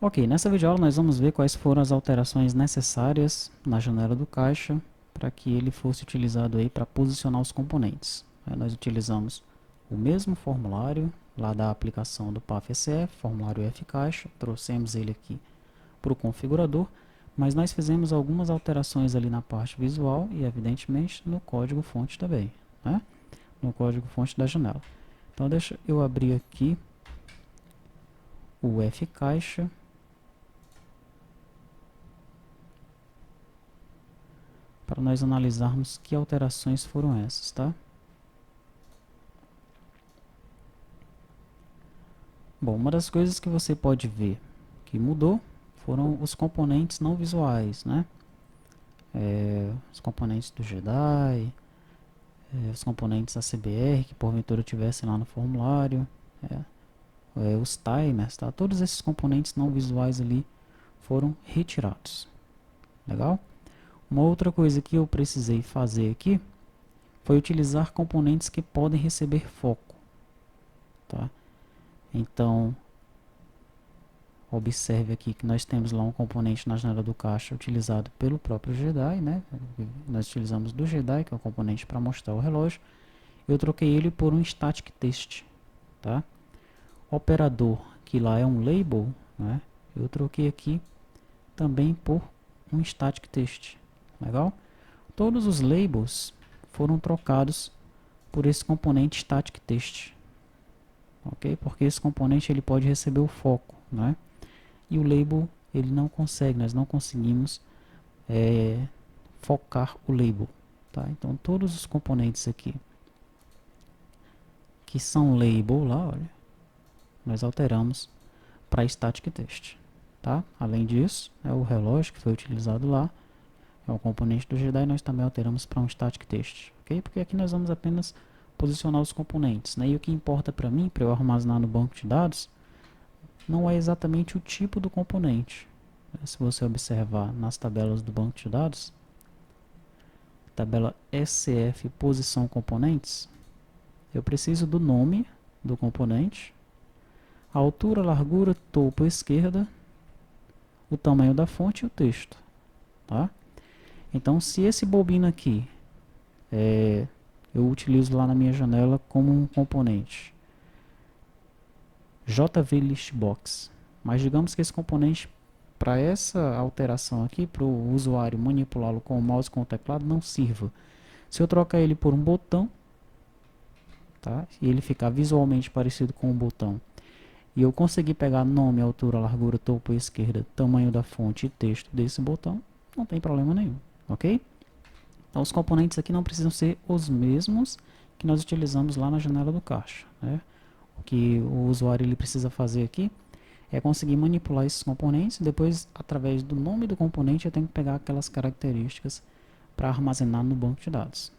Ok, nessa videoaula nós vamos ver quais foram as alterações necessárias na janela do caixa para que ele fosse utilizado aí para posicionar os componentes. Nós utilizamos o mesmo formulário lá da aplicação do PAF-SF, formulário F-Caixa, trouxemos ele aqui para o configurador, mas nós fizemos algumas alterações ali na parte visual e evidentemente no código-fonte também, né? No código-fonte da janela. Então deixa eu abrir aqui o F-Caixa para nós analisarmos que alterações foram essas, tá? Bom, uma das coisas que você pode ver que mudou foram os componentes não visuais, né? Os componentes do Jedi, os componentes ACBR que porventura tivessem lá no formulário, os timers, tá? Todos esses componentes não visuais ali foram retirados. Legal? Uma outra coisa que eu precisei fazer aqui foi utilizar componentes que podem receber foco, tá? Então, observe aqui que nós temos lá um componente na janela do caixa utilizado pelo próprio Jedi, né? Nós utilizamos do Jedi, que é o componente para mostrar o relógio. Eu troquei ele por um static test, tá? Operador, que lá é um label, né? Eu troquei aqui também por um static test. Legal? Todos os labels foram trocados por esse componente static test, ok? Porque esse componente ele pode receber o foco, né? E o label ele não consegue, nós não conseguimos focar o label, tá? Então todos os componentes aqui que são label lá, olha, nós alteramos para static test, tá? Além disso, o relógio que foi utilizado lá é o componente do Jedi, nós também alteramos para um static test, ok? Porque aqui nós vamos apenas posicionar os componentes, né? E o que importa para mim, para eu armazenar no banco de dados, não é exatamente o tipo do componente. Se você observar nas tabelas do banco de dados, tabela SCF posição componentes, eu preciso do nome do componente, a altura, largura, topo esquerda, o tamanho da fonte e o texto, tá? Então, se esse bobino aqui eu utilizo lá na minha janela como um componente JVListBox, mas digamos que esse componente, para essa alteração aqui, para o usuário manipulá-lo com o mouse e com o teclado, não sirva. Se eu trocar ele por um botão, tá? E ele ficar visualmente parecido com um botão, e eu conseguir pegar nome, altura, largura, topo esquerda, tamanho da fonte e texto desse botão, não tem problema nenhum, ok? Então os componentes aqui não precisam ser os mesmos que nós utilizamos lá na janela do caixa, né? O que o usuário ele precisa fazer aqui é conseguir manipular esses componentes e depois, através do nome do componente, eu tenho que pegar aquelas características para armazenar no banco de dados.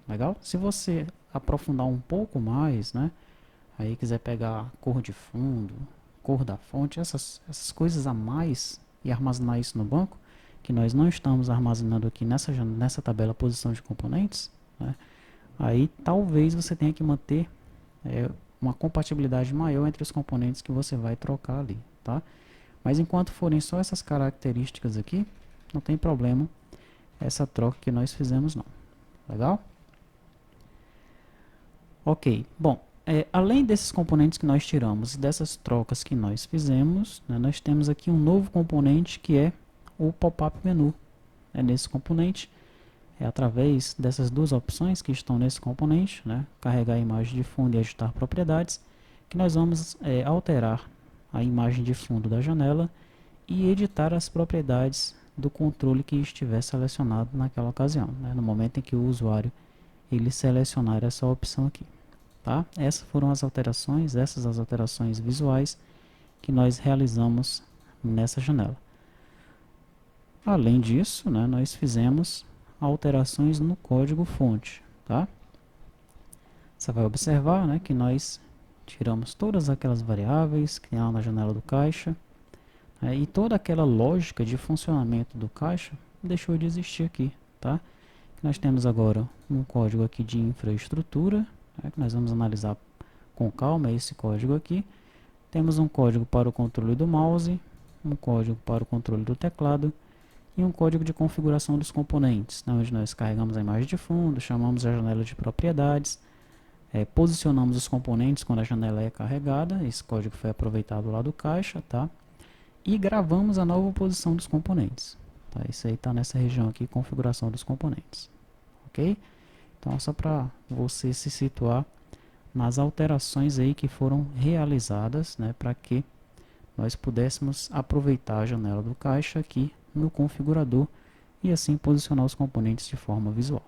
Legal? Se você aprofundar um pouco mais, né? Aí quiser pegar cor de fundo, cor da fonte, essas coisas a mais e armazenar isso no banco, que nós não estamos armazenando aqui nessa tabela posição de componentes, né? Aí talvez você tenha que manter uma compatibilidade maior entre os componentes que você vai trocar ali, tá? Mas enquanto forem só essas características aqui, não tem problema essa troca que nós fizemos não. Legal? Ok, bom, além desses componentes que nós tiramos e dessas trocas que nós fizemos, né, nós temos aqui um novo componente que é o pop-up menu. Nesse componente, através dessas duas opções que estão nesse componente, né, carregar a imagem de fundo e ajustar propriedades, que nós vamos alterar a imagem de fundo da janela e editar as propriedades do controle que estiver selecionado naquela ocasião, né, no momento em que o usuário ele selecionar essa opção aqui. Tá? Essas foram as alterações, as alterações visuais que nós realizamos nessa janela. Além disso, né, nós fizemos alterações no código fonte. Tá? Você vai observar, né, que nós tiramos todas aquelas variáveis que tem lá na janela do caixa, né, e toda aquela lógica de funcionamento do caixa deixou de existir aqui. Tá? Nós temos agora um código aqui de infraestrutura, né, que nós vamos analisar com calma esse código aqui. Temos um código para o controle do mouse, um código para o controle do teclado e um código de configuração dos componentes, onde nós carregamos a imagem de fundo, chamamos a janela de propriedades, posicionamos os componentes quando a janela é carregada, esse código foi aproveitado lá do caixa, tá? E gravamos a nova posição dos componentes. Tá? Isso aí está nessa região aqui, configuração dos componentes. Ok? Então, só para você se situar nas alterações aí que foram realizadas, né, para que nós pudéssemos aproveitar a janela do caixa aqui no configurador e assim posicionar os componentes de forma visual.